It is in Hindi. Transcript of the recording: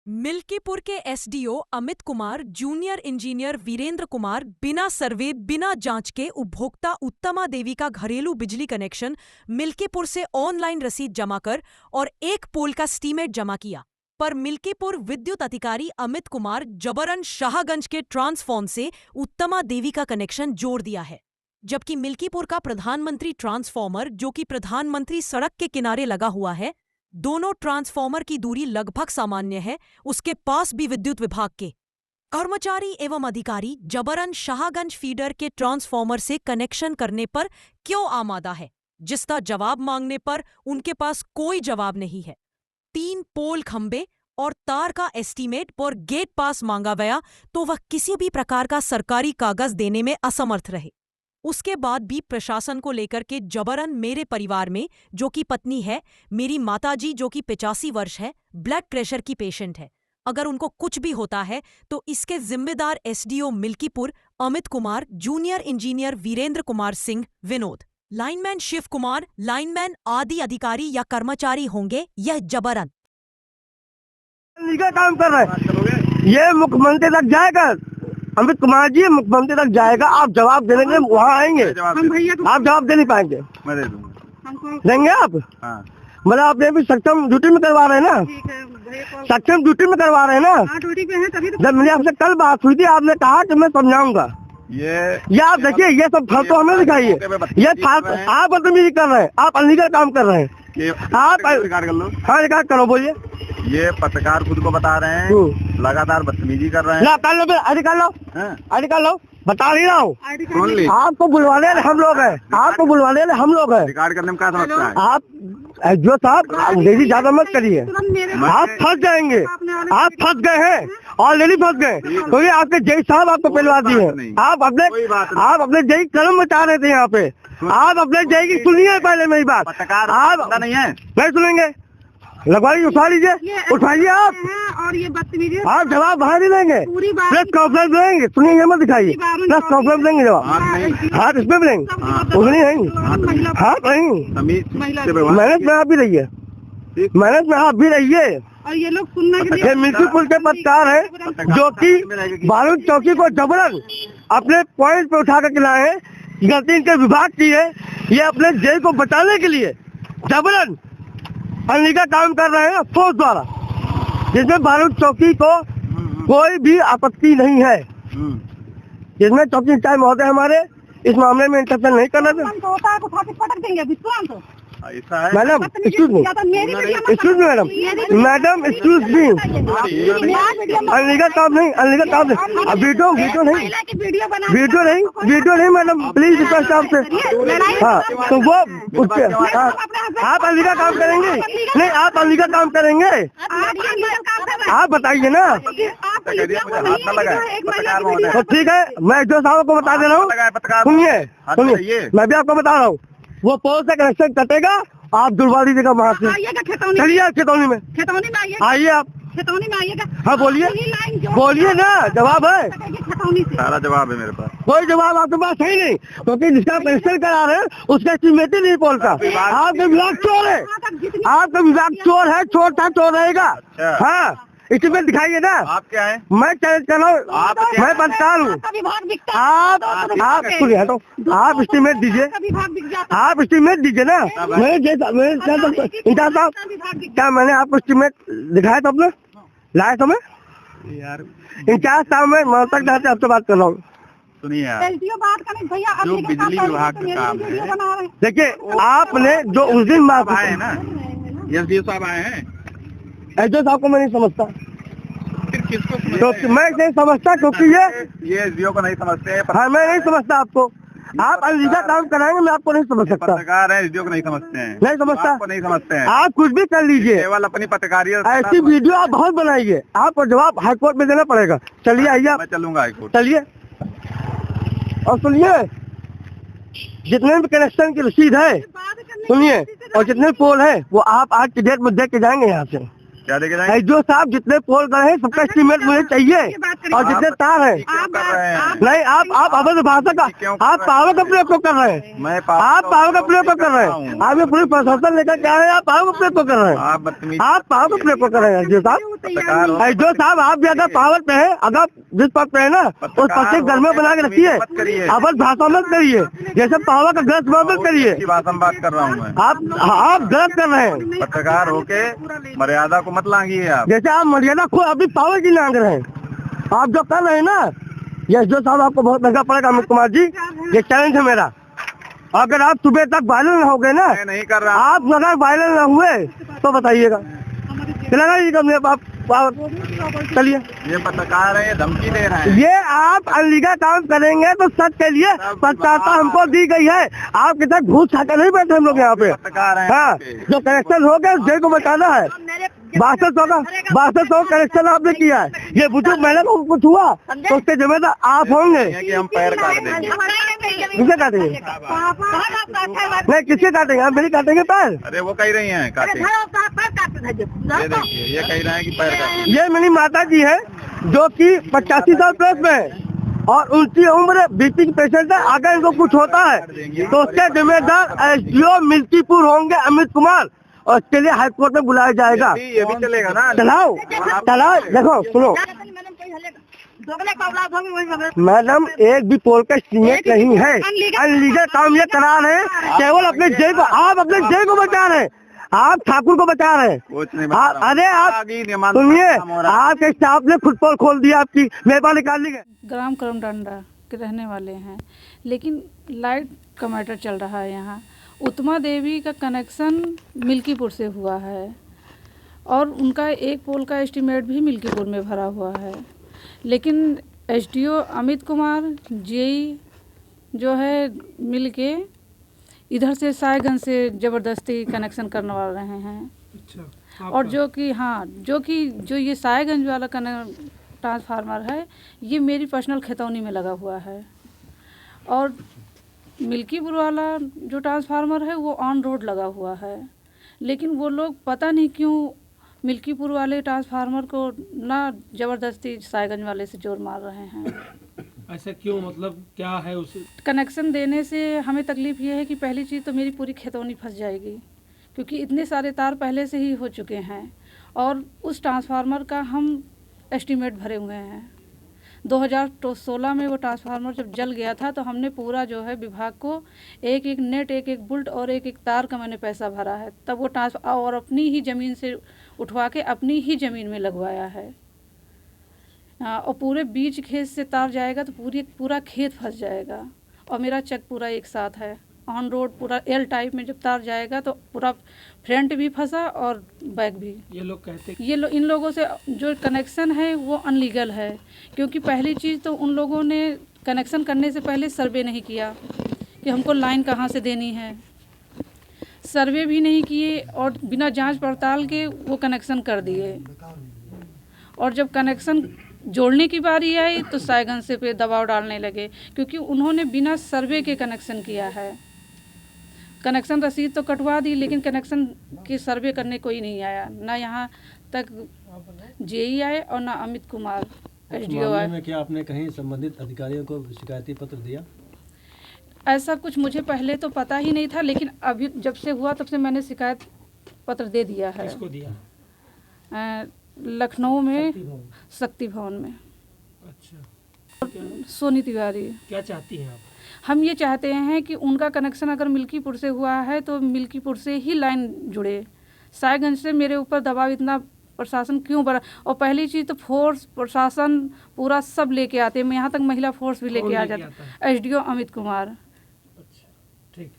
मिल्कीपुर के SDO Amit Kumar, junior engineer Virendra Kumar बिना सर्वे बिना जांच के उपभोक्ता उत्तमा देवी का घरेलू बिजली कनेक्शन मिल्कीपुर से ऑनलाइन रसीद जमा कर और एक पोल का स्टीमेट जमा किया। पर मिल्कीपुर विद्युत अधिकारी अमित कुमार जबरन शाहगंज के ट्रांसफॉर्म से उत्तमा देवी का कनेक्शन जोड़ दिया है, जबकि मिल्कीपुर का प्रधानमंत्री ट्रांसफॉर्मर, जो कि प्रधानमंत्री सड़क के किनारे लगा हुआ है, दोनों ट्रांसफॉर्मर की दूरी लगभग सामान्य है, उसके पास भी विद्युत विभाग के कर्मचारी एवं अधिकारी जबरन शाहगंज फीडर के ट्रांसफॉर्मर से कनेक्शन करने पर क्यों आमादा है, जिसका जवाब मांगने पर उनके पास कोई जवाब नहीं है। 3 पोल खंबे और तार का एस्टीमेट और गेट पास मांगा गया तो वह किसी भी प्रकार का सरकारी कागज देने में असमर्थ रहे। उसके बाद भी प्रशासन को लेकर के जबरन मेरे परिवार में, जो कि पत्नी है, मेरी माताजी जो कि 85 वर्ष है, ब्लड प्रेशर की पेशेंट है, अगर उनको कुछ भी होता है तो इसके जिम्मेदार SDO Milkipur Amit Kumar, junior engineer Virendra Kumar Singh Vinod, lineman Shiv Kumar, lineman आदि अधिकारी या कर्मचारी होंगे। यह जबरन काम कर रहे हैं। ये मुख्यमंत्री तक जाएगा, अमित कुमार जी मुख्यमंत्री तक जाएगा। आप जवाब देंगे, वहाँ आएंगे, आप जवाब दे नहीं पाएंगे। मैं दे दूंगा, देंगे आप? हाँ। मतलब आपने भी सक्षम ड्यूटी में करवा रहे हैं ना, सक्षम ड्यूटी में करवा रहे हैं ना। ड्यूटी पे हैं तभी तो। जब मैंने आपसे कल बात हुई थी, आपने कहा कि मैं समझाऊंगा। ये आप देखिए, ये सब फल तो हमें दिखाइए। ये आप बदतमीजी कर रहे हैं, आप अनलीगल काम कर रहे हैं। आप रिकॉर्ड कर लो। हाँ, रिकॉर्ड करो, बोलिए। ये पत्रकार खुद को बता रहे हैं लगातार बदतमीजी कर रहे हैं। निकाल लो, बता नहीं रहा हूँ। आपको बुलवाने वाले हम लोग हैं, आपको बुलवाने वाले हम लोग हैं। रिकॉर्ड करने में क्या समस्या है? आप जो साहब अंग्रेजी ज्यादा मत करिए, आप फंस जाएंगे। आप फंस गए हैं, ऑलरेडी फंस गए, क्योंकि आपके जय साहब आपको पहलवा दिए हैं। आप अपने जय कलम बचा रहे थे यहाँ पे। आप अपने जय की सुनिए पहले मेरी बात। आप नहीं है, नहीं सुनेंगे, लगवाइए, उठा लीजिए, उठाइए आप। और ये बदतमीजी, आप जवाब बाहर ही लेंगे, प्रेस कॉन्फ्रेंस लेंगे। सुनिए, ये मत दिखाइए, प्रेस कॉन्फ्रेंस लेंगे जवाब। हाथ इसमें भी लेंगे, उंगली नहीं, हाथ नहीं। मेहनत में आप भी रहिए, मेहनत में आप भी रहिए। और ये लोग सुनना ये मिल्कीपुर के पत्रकार है जो कि बारूद चौकी को जबरन अपने पॉइंट पे उठा कर लाए हैं। गलती इनके विभाग की है, ये अपने जेल को बचाने के लिए जबरन अनलीगल काम कर रहे हैं फोर्स द्वारा, जिसमें बारूद चौकी को कोई भी आपत्ति नहीं है, जिसमें चौकी इंचार्ज महोदय हमारे इस मामले में इंटरफेयर नहीं कर रहे थे। Madam excuse me, excuse me madam excuse me, illegal काम नहीं, अनलीगल काम नहीं। वीडियो नहीं मैडम, प्लीज रिक्वेस्ट आपसे। हाँ, तो वो उससे आप अनलीगल काम करेंगे? नहीं, आप अनलीगल काम करेंगे? आप बताइए ना। तो ठीक है, मैं जो साहब को बता दे रहा हूँ, सुनिए, मैं भी आपको बता रहा हूँ। वो पोल से कनेक्शन कटेगा, आप दुलवा दीजिएगा वहाँ से। चलिए खितौनी में आइए, आप खितौनी में आइएगा। हाँ बोलिए, बोलिए ना, जवाब है, सारा जवाब है मेरे पास। कोई जवाब आपके पास है नहीं, क्योंकि जिसका कनेक्शन करा रहे हैं उसका एस्टीमेट ही नहीं पोल का। आपका विभाग चोर है, आपका विभाग चोर है, चोर था चोर रहेगा। हाँ, एस्टीमेट दिखाइए ना। आप क्या है? मैं चैलेंज कर रहा हूँ, मैं पत्रकार हूँ। आप सुनिए, तो आप एस्टीमेट दीजिए, आप एस्टीमेट दीजिए ना। इंचार्ज साहब, क्या मैंने आपको एस्टीमेट दिखाया था अपने लाए समय? यार इंचार्ज साहब, मैं ममता के आपसे बात कर रहा हूँ। सुनिए यार, जो बिजली विभाग का काम है, देखिए आपने जो उस दिन बात आए ना, एसडीओ साहब आए हैं, एसडीओ साहब को मैं नहीं समझता, फिर किसको? तो मैं नहीं समझता, क्योंकि ये एसडीओ को नहीं समझते हैं। हाँ, मैं नहीं समझता आपको। आप अनलीगल काम कराएंगे, मैं आपको नहीं समझ सकता। पत्रकार है, एसडीओ को नहीं समझते हैं। नहीं समझता, आपको नहीं समझते हैं। आप कुछ भी कर लीजिए, केवल अपनी पत्रकारिता। ऐसी वीडियो आप बहुत बनाइए, आपको जवाब हाईकोर्ट में देना पड़ेगा। चलिए आइए, मैं चलूंगा हाईकोर्ट। चलिए और सुनिए, जितने भी कनेक्शन की रसीद है सुनिए, और जितने पोल है वो आप आज की डेट में देख के जाएंगे यहाँ से। क्या लेके जाएंगे? जो साहब जितने पोल गए हैं सबका एस्टीमेट मुझे चाहिए, और जितने तार है। क्यों कर रहे हैं? नहीं, आप अवैध भाषा का आप पावर का प्रयोग क्यों कर रहे हैं? मैं आप पावर का प्रयोग क्यों कर रहे हैं? आप ये पूरी प्रशासन लेकर क्या है, आप पावर का प्रयोग क्यों कर रहे हैं? आप बदतमीज आप पावर का प्रयोग क्यों कर रहे हैं जो साहब? पत्रकार हो। जो साहब आप भी अगर पावर पे है, अगर जिस पद पे है ना, उस पद से घर में बना के रखिए, मत करिए। अवैध भाषा मत करिए, जैसे पावर का गलत मत करिए। की भाषा में बात कर रहा हूँ मैं। आप गलत कर रहे हैं। पत्रकार होके मर्यादा को मत लांघिए आप। जैसे आप मर्यादा को अभी पावर की लांग रहे हैं, आप जो कर रहे हैं ना, ये जो साहब आपको बहुत महंगा पड़ेगा अमित कुमार जी। ये चैलेंज है मेरा, अगर आप सुबह तक वायरल न हो गए ना, मैं नहीं कर रहा। आप अगर वायरल न हुए तो बताइएगा, चलेगा आप चलिए। ये पत्रकार है, ये धमकी दे रहे हैं। ये आप अनलीगल काम करेंगे तो सच के लिए पत्रकारिता हमको दी गई है। आप कितना घूस खा कर नहीं बैठे हम लोग यहाँ पे। पत्रकार हैं। हाँ, जो कनेक्शन हो गया जेल को बचाना है। 6200 कनेक्शन आपने किया है, ये बुजुर्ग महिला को कुछ हुआ तो उसके जिम्मेदार आप होंगे। कि हम पैर काट देंगे। किसे काटेंगे? नहीं, किसे काटेंगे? आप मेरी काटेंगे पैर? अरे वो कह रही हैं काटेंगे। ये देखिए, ये कह रहे हैं कि पैर काटेंगे। ये मेरी माता जी है जो कि 85 साल प्लस में है, और उनकी उम्र बीपी की पेशेंट है। अगर इनको कुछ होता है तो उसके जिम्मेदार SDO मिल्कीपुर होंगे अमित कुमार, और इसके लिए हाईकोर्ट में बुलाया जाएगा। ये भी चलेगा ना? चलाओ, देखो सुनो मैडम, एक भी पोल का एस्टीमेट नहीं है। अनलीगल काम ये करा रहे हैं, केवल अपने जेब को, आप अपने जेब को बचा रहे हैं, आप ठाकुर को बचा रहे हैं। कुछ नहीं अरे आप सुनिए, आपके स्टाफ ने खुद पोल खोल दिया, आपकी मेहरबानी निकाल ली गई। ग्राम करमडंडा के रहने वाले हैं, लेकिन लाइट का मैटर चल रहा है यहाँ। उत्तमा देवी का कनेक्शन मिल्कीपुर से हुआ है, और उनका एक पोल का एस्टीमेट भी मिल्कीपुर में भरा हुआ है, लेकिन SDO अमित कुमार जेई जो है मिलके इधर से सायगंज से ज़बरदस्ती कनेक्शन करवा रहे हैं। अच्छा, और जो ये सायगंज वाला ट्रांसफार्मर है, ये मेरी पर्सनल खतौनी में लगा हुआ है, और मिल्कीपुर वाला जो ट्रांसफार्मर है वो ऑन रोड लगा हुआ है। लेकिन वो लोग पता नहीं क्यों मिल्कीपुर वाले ट्रांसफार्मर को ना ज़बरदस्ती सायगंज वाले से जोर मार रहे हैं। ऐसा क्यों, मतलब क्या है उसे? कनेक्शन देने से हमें तकलीफ़ ये है कि पहली चीज़ तो मेरी पूरी खतौनी फंस जाएगी, क्योंकि इतने सारे तार पहले से ही हो चुके हैं, और उस ट्रांसफार्मर का हम एस्टीमेट भरे हुए हैं। 2016 में वो ट्रांसफार्मर जब जल गया था तो हमने पूरा जो है विभाग को एक एक नेट, एक एक बुल्ट और एक एक तार का मैंने पैसा भरा है, तब वो और अपनी ही ज़मीन से उठवा के अपनी ही ज़मीन में लगवाया है। और पूरे बीच खेत से तार जाएगा तो पूरा खेत फंस जाएगा, और मेरा चक पूरा एक साथ है ऑन रोड, पूरा L टाइप में जब तार जाएगा तो पूरा फ्रंट भी फंसा और बैक भी। ये लोग कहते इन लोगों से जो कनेक्शन है वो अनलीगल है, क्योंकि पहली चीज़ तो उन लोगों ने कनेक्शन करने से पहले सर्वे नहीं किया कि हमको लाइन कहाँ से देनी है, सर्वे भी नहीं किए, और बिना जांच पड़ताल के वो कनेक्शन कर दिए। और जब कनेक्शन जोड़ने की बारी आई तो सायगंज से पे दबाव डालने लगे, क्योंकि उन्होंने बिना सर्वे के कनेक्शन किया है। कनेक्शन रसीद तो कटवा दी, लेकिन कनेक्शन की सर्वे करने कोई नहीं आया, ना यहाँ तक जेई आए और ना अमित कुमार SDO आए। में क्या आपने कहीं संबंधित अधिकारियों को शिकायती पत्र दिया? ऐसा कुछ मुझे पहले तो पता ही नहीं था, लेकिन अभी जब से हुआ तब से मैंने शिकायत पत्र दे दिया है। किसको दिया? लखनऊ में शक्ति भवन में। अच्छा, सोनी तिवारी। क्या चाहती हैं आप? हम ये चाहते हैं कि उनका कनेक्शन अगर मिल्कीपुर से हुआ है तो मिल्कीपुर से ही लाइन जुड़े। सायगंज से मेरे ऊपर दबाव इतना प्रशासन क्यों बढ़ा? और पहली चीज़ तो फोर्स प्रशासन पूरा सब लेके आते हैं, यहाँ तक महिला फोर्स भी लेके आ जाता है। SDO अमित कुमार। अच्छा, ठीक।